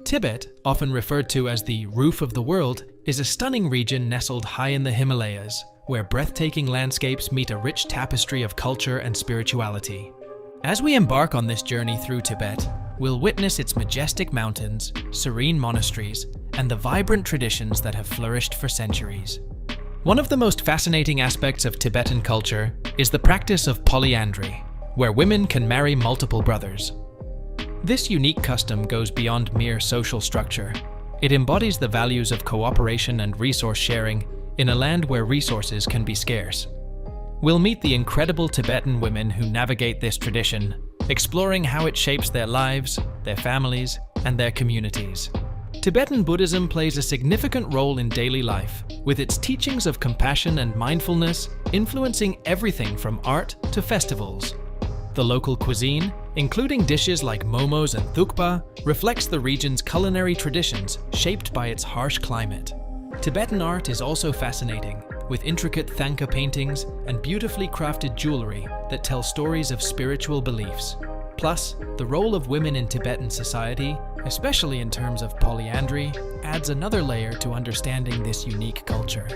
Tibet, often referred to as the roof of the world, is a stunning region nestled high in the Himalayas, where breathtaking landscapes meet a rich tapestry of culture and spirituality. As we embark on this journey through Tibet, we'll witness its majestic mountains, serene monasteries, and the vibrant traditions that have flourished for centuries. One of the most fascinating aspects of Tibetan culture is the practice of polyandry, where women can marry multiple brothers. This unique custom goes beyond mere social structure. It embodies the values of cooperation and resource sharing in a land where resources can be scarce. We'll meet the incredible Tibetan women who navigate this tradition, exploring how it shapes their lives, their families, and their communities. Tibetan Buddhism plays a significant role in daily life, with its teachings of compassion and mindfulness influencing everything from art to festivals. The local cuisine, including dishes like momos and thukpa, reflects the region's culinary traditions shaped by its harsh climate. Tibetan art is also fascinating, with intricate thangka paintings and beautifully crafted jewelry that tell stories of spiritual beliefs. Plus, the role of women in Tibetan society, especially in terms of polyandry, adds another layer to understanding this unique culture.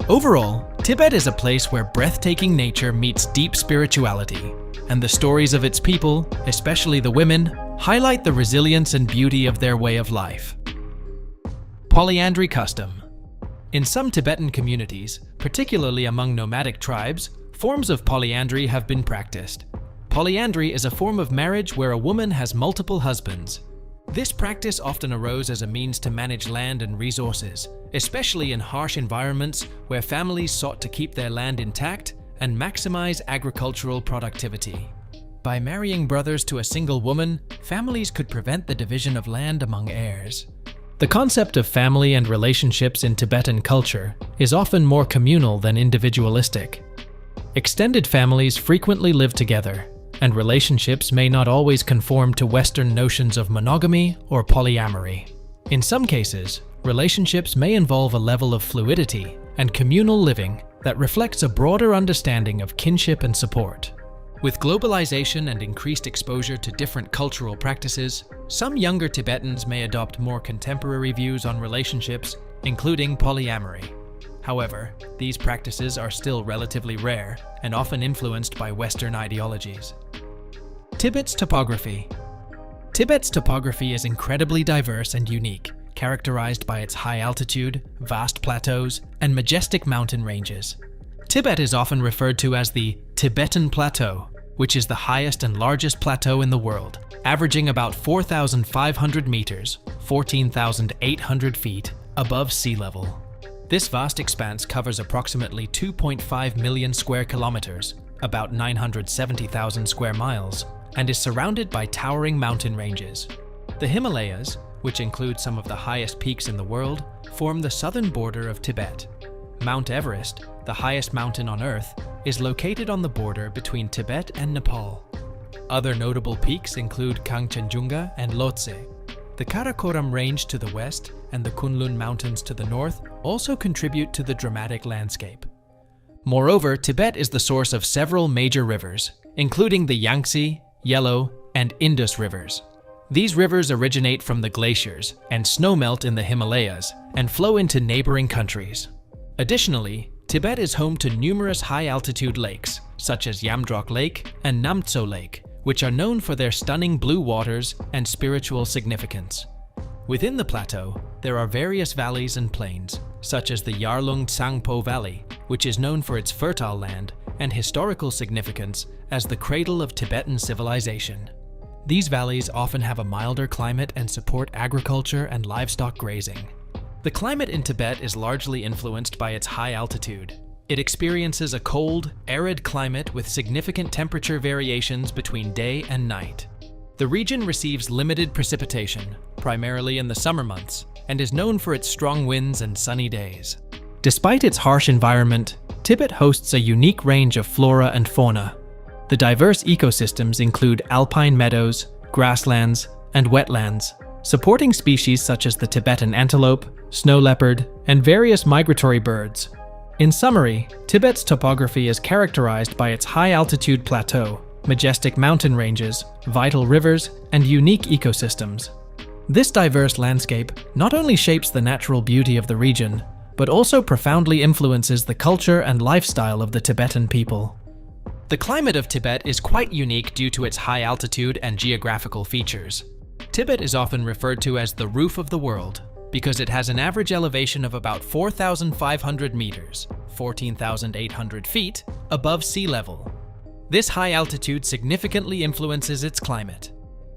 Overall, Tibet is a place where breathtaking nature meets deep spirituality, and the stories of its people, especially the women, highlight the resilience and beauty of their way of life. Polyandry custom. In some Tibetan communities, particularly among nomadic tribes, forms of polyandry have been practiced. Polyandry is a form of marriage where a woman has multiple husbands. This practice often arose as a means to manage land and resources, especially in harsh environments where families sought to keep their land intact and maximize agricultural productivity. By marrying brothers to a single woman, families could prevent the division of land among heirs. The concept of family and relationships in Tibetan culture is often more communal than individualistic. Extended families frequently live together, and relationships may not always conform to Western notions of monogamy or polyamory. In some cases, relationships may involve a level of fluidity and communal living that reflects a broader understanding of kinship and support. With globalization and increased exposure to different cultural practices, some younger Tibetans may adopt more contemporary views on relationships, including polyamory. However, these practices are still relatively rare and often influenced by Western ideologies. Tibet's topography. Tibet's topography is incredibly diverse and unique, characterized by its high altitude, vast plateaus, and majestic mountain ranges. Tibet is often referred to as the Tibetan Plateau, which is the highest and largest plateau in the world, averaging about 4,500 meters, 14,800 feet, above sea level. This vast expanse covers approximately 2.5 million square kilometers, about 970,000 square miles, and is surrounded by towering mountain ranges. The Himalayas, which include some of the highest peaks in the world, form the southern border of Tibet. Mount Everest, the highest mountain on Earth, is located on the border between Tibet and Nepal. Other notable peaks include Kangchenjunga and Lhotse. The Karakoram Range to the west and the Kunlun Mountains to the north also contribute to the dramatic landscape. Moreover, Tibet is the source of several major rivers, including the Yangtze, Yellow, and Indus rivers. These rivers originate from the glaciers and snowmelt in the Himalayas and flow into neighboring countries. Additionally, Tibet is home to numerous high-altitude lakes, such as Yamdrok Lake and Namtso Lake, which are known for their stunning blue waters and spiritual significance. Within the plateau, there are various valleys and plains, such as the Yarlung Tsangpo Valley, which is known for its fertile land and historical significance as the cradle of Tibetan civilization. These valleys often have a milder climate and support agriculture and livestock grazing. The climate in Tibet is largely influenced by its high altitude. It experiences a cold, arid climate with significant temperature variations between day and night. The region receives limited precipitation, primarily in the summer months, and is known for its strong winds and sunny days. Despite its harsh environment, Tibet hosts a unique range of flora and fauna. The diverse ecosystems include alpine meadows, grasslands, and wetlands, supporting species such as the Tibetan antelope, snow leopard, and various migratory birds. In summary, Tibet's topography is characterized by its high-altitude plateau, majestic mountain ranges, vital rivers, and unique ecosystems. This diverse landscape not only shapes the natural beauty of the region, but also profoundly influences the culture and lifestyle of the Tibetan people. The climate of Tibet is quite unique due to its high altitude and geographical features. Tibet is often referred to as the roof of the world because it has an average elevation of about 4,500 meters, 14,800 feet, above sea level. This high altitude significantly influences its climate.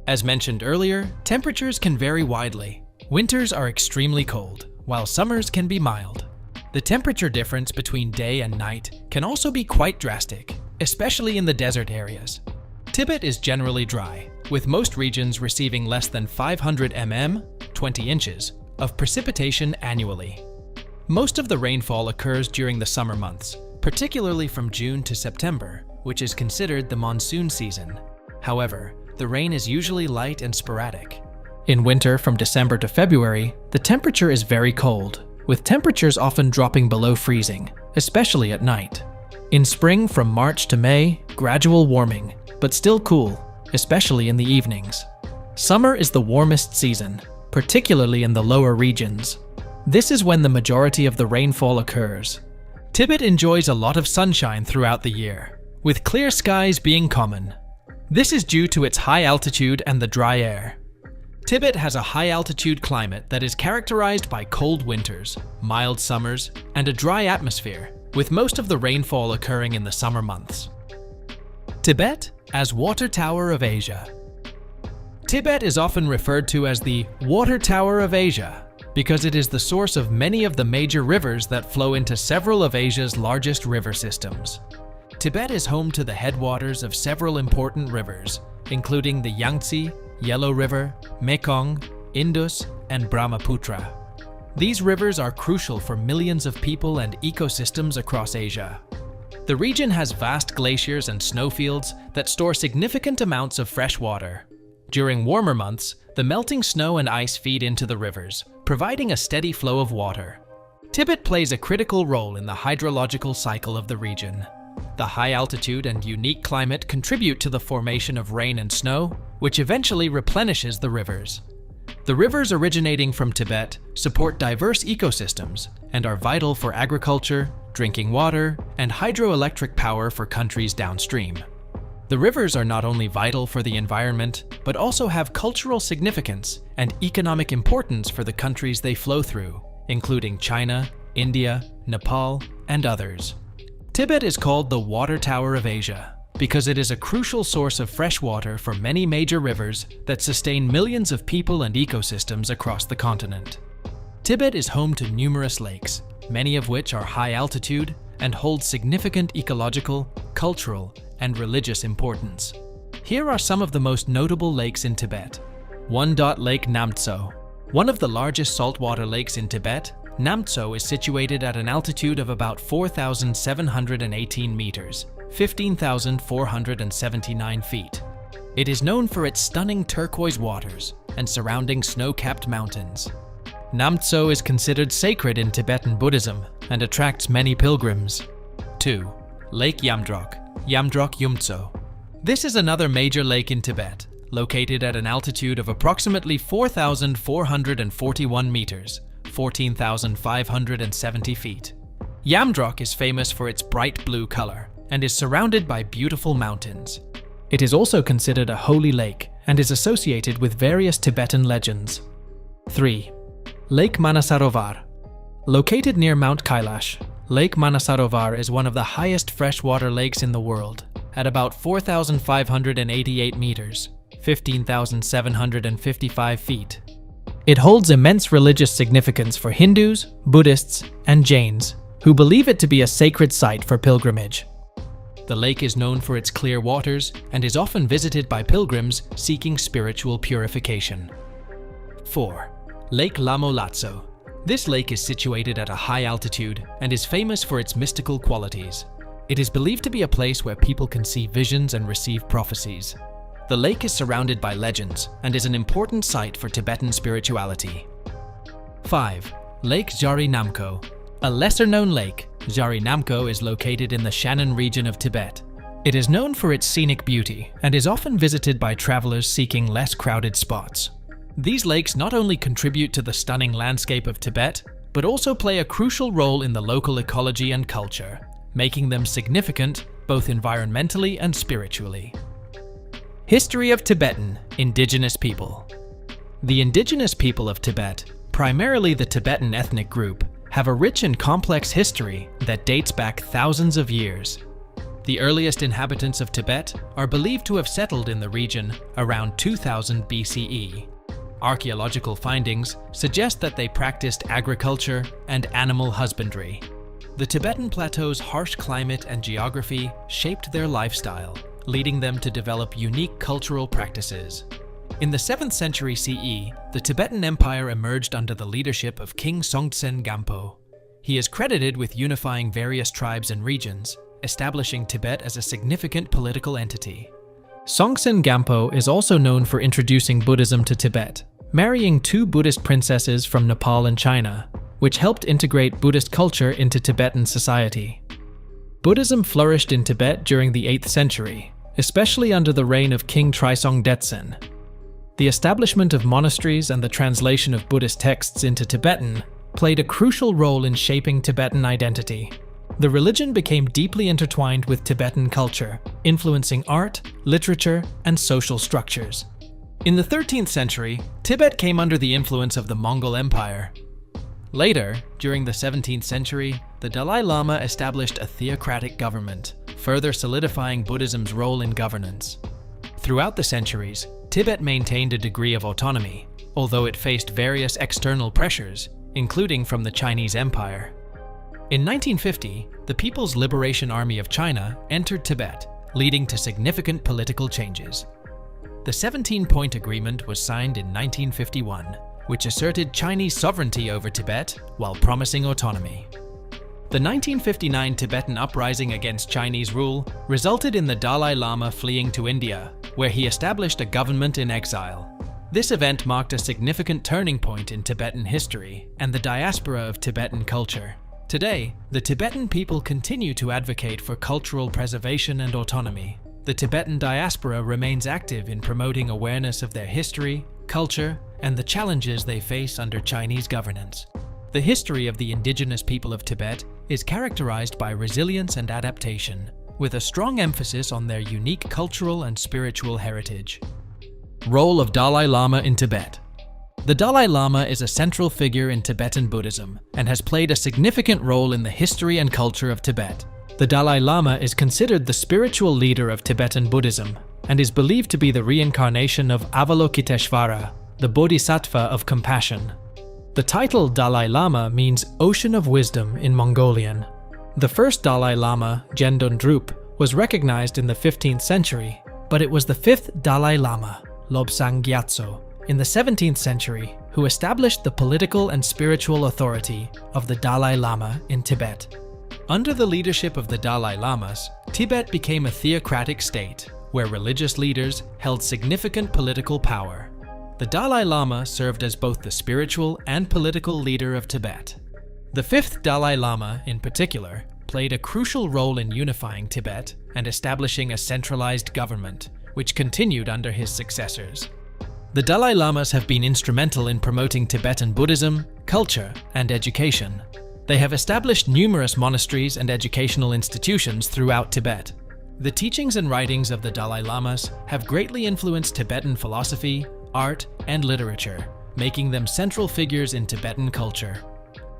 As mentioned earlier, temperatures can vary widely. Winters are extremely cold, while summers can be mild. The temperature difference between day and night can also be quite drastic, especially in the desert areas. Tibet is generally dry, with most regions receiving less than 500 mm, 20 inches, of precipitation annually. Most of the rainfall occurs during the summer months, particularly from June to September, which is considered the monsoon season. However, the rain is usually light and sporadic. In winter, from December to February, the temperature is very cold, with temperatures often dropping below freezing, especially at night. In spring, from March to May, gradual warming, but still cool, especially in the evenings. Summer is the warmest season, particularly in the lower regions. This is when the majority of the rainfall occurs. Tibet enjoys a lot of sunshine throughout the year, with clear skies being common. This is due to its high altitude and the dry air. Tibet has a high-altitude climate that is characterized by cold winters, mild summers, and a dry atmosphere, with most of the rainfall occurring in the summer months. Tibet as Water Tower of Asia. Tibet is often referred to as the Water Tower of Asia because it is the source of many of the major rivers that flow into several of Asia's largest river systems. Tibet is home to the headwaters of several important rivers, including the Yangtze, Yellow River, Mekong, Indus, and Brahmaputra. These rivers are crucial for millions of people and ecosystems across Asia. The region has vast glaciers and snowfields that store significant amounts of fresh water. During warmer months, the melting snow and ice feed into the rivers, providing a steady flow of water. Tibet plays a critical role in the hydrological cycle of the region. The high altitude and unique climate contribute to the formation of rain and snow, which eventually replenishes the rivers. The rivers originating from Tibet support diverse ecosystems and are vital for agriculture, drinking water, and hydroelectric power for countries downstream. The rivers are not only vital for the environment, but also have cultural significance and economic importance for the countries they flow through, including China, India, Nepal, and others. Tibet is called the Water Tower of Asia because it is a crucial source of fresh water for many major rivers that sustain millions of people and ecosystems across the continent. Tibet is home to numerous lakes, many of which are high altitude and hold significant ecological, cultural, and religious importance. Here are some of the most notable lakes in Tibet. 1. Lake Namtso. One of the largest saltwater lakes in Tibet, Namtso is situated at an altitude of about 4,718 meters, 15,479 feet. It is known for its stunning turquoise waters and surrounding snow-capped mountains. Namtso is considered sacred in Tibetan Buddhism and attracts many pilgrims. 2. Lake Yamdrok, Yamdrok Yumtso. This is another major lake in Tibet, located at an altitude of approximately 4,441 meters, 14,570 feet. Yamdrok is famous for its bright blue color and is surrounded by beautiful mountains. It is also considered a holy lake and is associated with various Tibetan legends. 3. Lake Manasarovar. Located near Mount Kailash, Lake Manasarovar is one of the highest freshwater lakes in the world, at about 4,588 meters, 15,755 feet. It holds immense religious significance for Hindus, Buddhists, and Jains, who believe it to be a sacred site for pilgrimage. The lake is known for its clear waters and is often visited by pilgrims seeking spiritual purification. 4. Lake Lamo Latso. This lake is situated at a high altitude and is famous for its mystical qualities. It is believed to be a place where people can see visions and receive prophecies. The lake is surrounded by legends and is an important site for Tibetan spirituality. 5. Lake Jari Namko. A lesser-known lake, Jari Namko is located in the Shannon region of Tibet. It is known for its scenic beauty and is often visited by travelers seeking less crowded spots. These lakes not only contribute to the stunning landscape of Tibet, but also play a crucial role in the local ecology and culture, making them significant both environmentally and spiritually. History of Tibetan indigenous people. The indigenous people of Tibet, primarily the Tibetan ethnic group, have a rich and complex history that dates back thousands of years. The earliest inhabitants of Tibet are believed to have settled in the region around 2000 BCE. Archaeological findings suggest that they practiced agriculture and animal husbandry. The Tibetan Plateau's harsh climate and geography shaped their lifestyle, leading them to develop unique cultural practices. In the 7th century CE, the Tibetan Empire emerged under the leadership of King Songtsen Gampo. He is credited with unifying various tribes and regions, establishing Tibet as a significant political entity. Songtsen Gampo is also known for introducing Buddhism to Tibet, marrying two Buddhist princesses from Nepal and China, which helped integrate Buddhist culture into Tibetan society. Buddhism flourished in Tibet during the 8th century, especially under the reign of King Trisong Detsen. The establishment of monasteries and the translation of Buddhist texts into Tibetan played a crucial role in shaping Tibetan identity. The religion became deeply intertwined with Tibetan culture, influencing art, literature, and social structures. In the 13th century, Tibet came under the influence of the Mongol Empire. Later, during the 17th century, the Dalai Lama established a theocratic government, further solidifying Buddhism's role in governance. Throughout the centuries, Tibet maintained a degree of autonomy, although it faced various external pressures, including from the Chinese Empire. In 1950, the People's Liberation Army of China entered Tibet, leading to significant political changes. The 17-Point Agreement was signed in 1951, which asserted Chinese sovereignty over Tibet while promising autonomy. The 1959 Tibetan uprising against Chinese rule resulted in the Dalai Lama fleeing to India, where he established a government in exile. This event marked a significant turning point in Tibetan history and the diaspora of Tibetan culture. Today, the Tibetan people continue to advocate for cultural preservation and autonomy. The Tibetan diaspora remains active in promoting awareness of their history, culture, and the challenges they face under Chinese governance. The history of the indigenous people of Tibet is characterized by resilience and adaptation, with a strong emphasis on their unique cultural and spiritual heritage. Role of Dalai Lama in Tibet. The Dalai Lama is a central figure in Tibetan Buddhism and has played a significant role in the history and culture of Tibet. The Dalai Lama is considered the spiritual leader of Tibetan Buddhism and is believed to be the reincarnation of Avalokiteshvara, the Bodhisattva of compassion. The title Dalai Lama means Ocean of Wisdom in Mongolian. The first Dalai Lama, Gendon Drup, was recognized in the 15th century, but it was the fifth Dalai Lama, Lobsang Gyatso, in the 17th century who established the political and spiritual authority of the Dalai Lama in Tibet. Under the leadership of the Dalai Lamas, Tibet became a theocratic state where religious leaders held significant political power. The Dalai Lama served as both the spiritual and political leader of Tibet. The fifth Dalai Lama, in particular, played a crucial role in unifying Tibet and establishing a centralized government, which continued under his successors. The Dalai Lamas have been instrumental in promoting Tibetan Buddhism, culture, and education. They have established numerous monasteries and educational institutions throughout Tibet. The teachings and writings of the Dalai Lamas have greatly influenced Tibetan philosophy, art, and literature, making them central figures in Tibetan culture.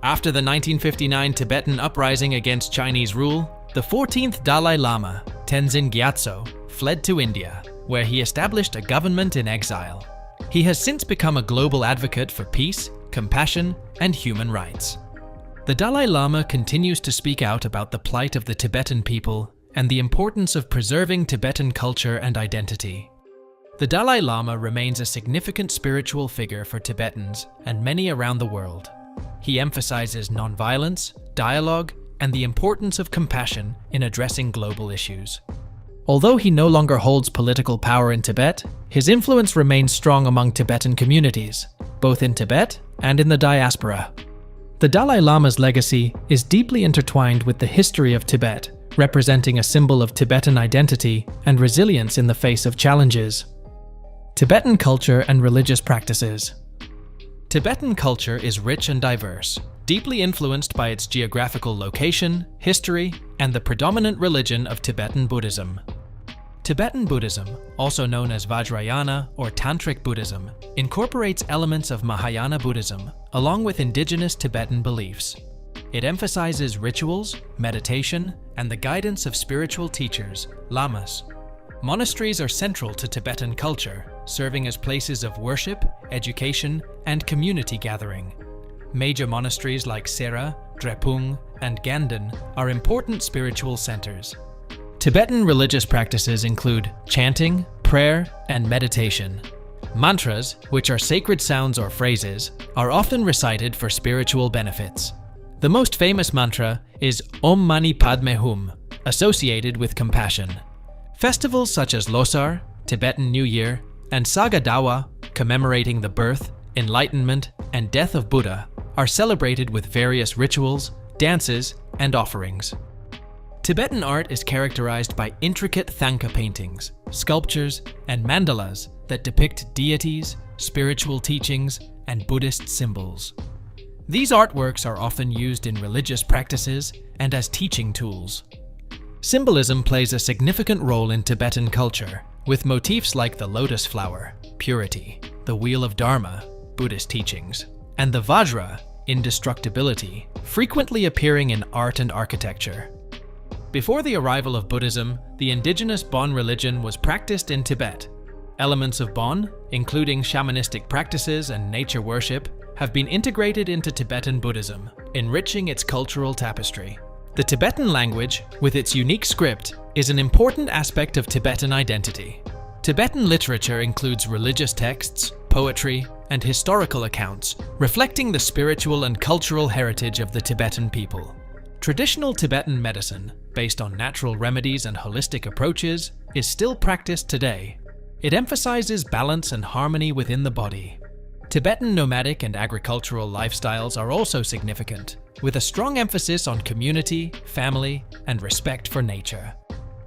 After the 1959 Tibetan uprising against Chinese rule, the 14th Dalai Lama, Tenzin Gyatso, fled to India, where he established a government in exile. He has since become a global advocate for peace, compassion, and human rights. The Dalai Lama continues to speak out about the plight of the Tibetan people and the importance of preserving Tibetan culture and identity. The Dalai Lama remains a significant spiritual figure for Tibetans and many around the world. He emphasizes nonviolence, dialogue, and the importance of compassion in addressing global issues. Although he no longer holds political power in Tibet, his influence remains strong among Tibetan communities, both in Tibet and in the diaspora. The Dalai Lama's legacy is deeply intertwined with the history of Tibet, representing a symbol of Tibetan identity and resilience in the face of challenges. Tibetan culture and religious practices. Tibetan culture is rich and diverse, deeply influenced by its geographical location, history, and the predominant religion of Tibetan Buddhism. Tibetan Buddhism, also known as Vajrayana or Tantric Buddhism, incorporates elements of Mahayana Buddhism, along with indigenous Tibetan beliefs. It emphasizes rituals, meditation, and the guidance of spiritual teachers, lamas. Monasteries are central to Tibetan culture, serving as places of worship, education, and community gathering. Major monasteries like Sera, Drepung, and Ganden are important spiritual centers. Tibetan religious practices include chanting, prayer, and meditation. Mantras, which are sacred sounds or phrases, are often recited for spiritual benefits. The most famous mantra is Om Mani Padme Hum, associated with compassion. Festivals such as Losar, Tibetan New Year, and Sagadawa, commemorating the birth, enlightenment, and death of Buddha, are celebrated with various rituals, dances, and offerings. Tibetan art is characterized by intricate thangka paintings, sculptures, and mandalas that depict deities, spiritual teachings, and Buddhist symbols. These artworks are often used in religious practices and as teaching tools. Symbolism plays a significant role in Tibetan culture, with motifs like the lotus flower, purity, the wheel of Dharma, Buddhist teachings, and the Vajra, indestructibility, frequently appearing in art and architecture. Before the arrival of Buddhism, the indigenous Bon religion was practiced in Tibet. Elements of Bon, including shamanistic practices and nature worship, have been integrated into Tibetan Buddhism, enriching its cultural tapestry. The Tibetan language, with its unique script, is an important aspect of Tibetan identity. Tibetan literature includes religious texts, poetry, and historical accounts, reflecting the spiritual and cultural heritage of the Tibetan people. Traditional Tibetan medicine, based on natural remedies and holistic approaches, is still practiced today. It emphasizes balance and harmony within the body. Tibetan nomadic and agricultural lifestyles are also significant, with a strong emphasis on community, family, and respect for nature.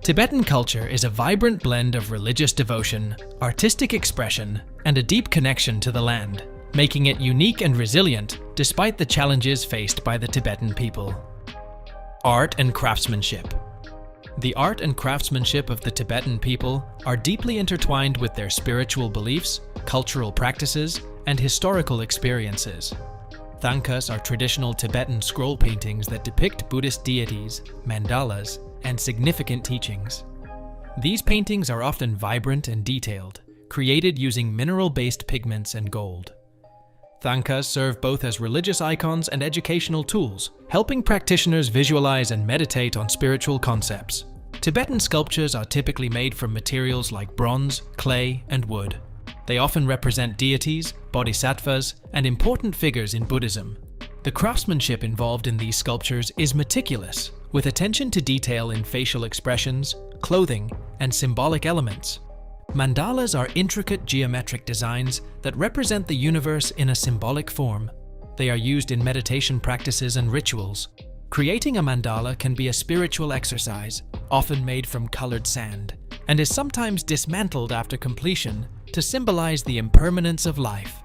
Tibetan culture is a vibrant blend of religious devotion, artistic expression, and a deep connection to the land, making it unique and resilient despite the challenges faced by the Tibetan people. Art and craftsmanship. The art and craftsmanship of the Tibetan people are deeply intertwined with their spiritual beliefs, cultural practices, and historical experiences. Thangkas are traditional Tibetan scroll paintings that depict Buddhist deities, mandalas, and significant teachings. These paintings are often vibrant and detailed, created using mineral-based pigments and gold. Thangkas serve both as religious icons and educational tools, helping practitioners visualize and meditate on spiritual concepts. Tibetan sculptures are typically made from materials like bronze, clay, and wood. They often represent deities, bodhisattvas, and important figures in Buddhism. The craftsmanship involved in these sculptures is meticulous, with attention to detail in facial expressions, clothing, and symbolic elements. Mandalas are intricate geometric designs that represent the universe in a symbolic form. They are used in meditation practices and rituals. Creating a mandala can be a spiritual exercise, often made from colored sand, and is sometimes dismantled after completion to symbolize the impermanence of life.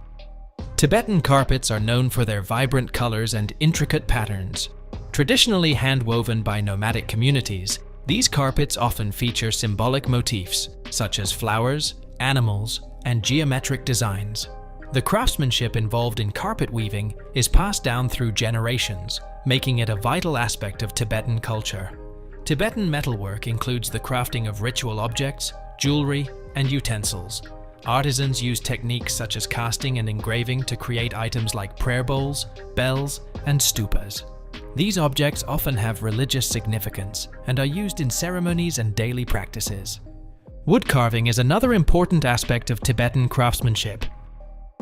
Tibetan carpets are known for their vibrant colors and intricate patterns. Traditionally hand-woven by nomadic communities, these carpets often feature symbolic motifs, such as flowers, animals, and geometric designs. The craftsmanship involved in carpet weaving is passed down through generations, making it a vital aspect of Tibetan culture. Tibetan metalwork includes the crafting of ritual objects, jewelry, and utensils. Artisans use techniques such as casting and engraving to create items like prayer bowls, bells, and stupas. These objects often have religious significance and are used in ceremonies and daily practices. Wood carving is another important aspect of Tibetan craftsmanship.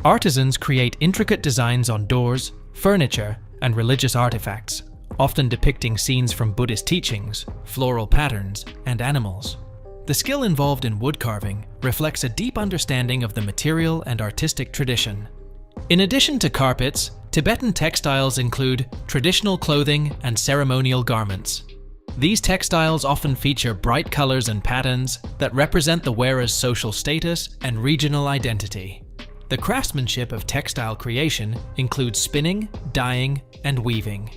Artisans create intricate designs on doors, furniture, and religious artifacts, often depicting scenes from Buddhist teachings, floral patterns, and animals. The skill involved in wood carving reflects a deep understanding of the material and artistic tradition. In addition to carpets, Tibetan textiles include traditional clothing and ceremonial garments. These textiles often feature bright colors and patterns that represent the wearer's social status and regional identity. The craftsmanship of textile creation includes spinning, dyeing, and weaving.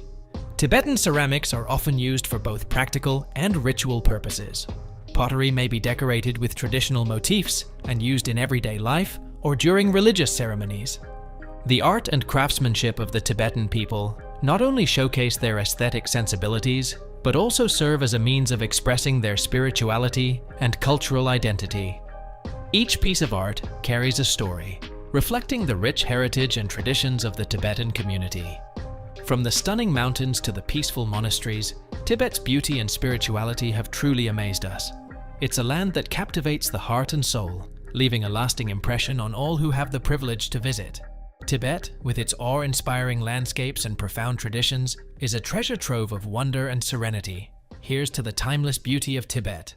Tibetan ceramics are often used for both practical and ritual purposes. Pottery may be decorated with traditional motifs and used in everyday life or during religious ceremonies. The art and craftsmanship of the Tibetan people not only showcase their aesthetic sensibilities, but also serve as a means of expressing their spirituality and cultural identity. Each piece of art carries a story, reflecting the rich heritage and traditions of the Tibetan community. From the stunning mountains to the peaceful monasteries, Tibet's beauty and spirituality have truly amazed us. It's a land that captivates the heart and soul, leaving a lasting impression on all who have the privilege to visit. Tibet, with its awe-inspiring landscapes and profound traditions, is a treasure trove of wonder and serenity. Here's to the timeless beauty of Tibet.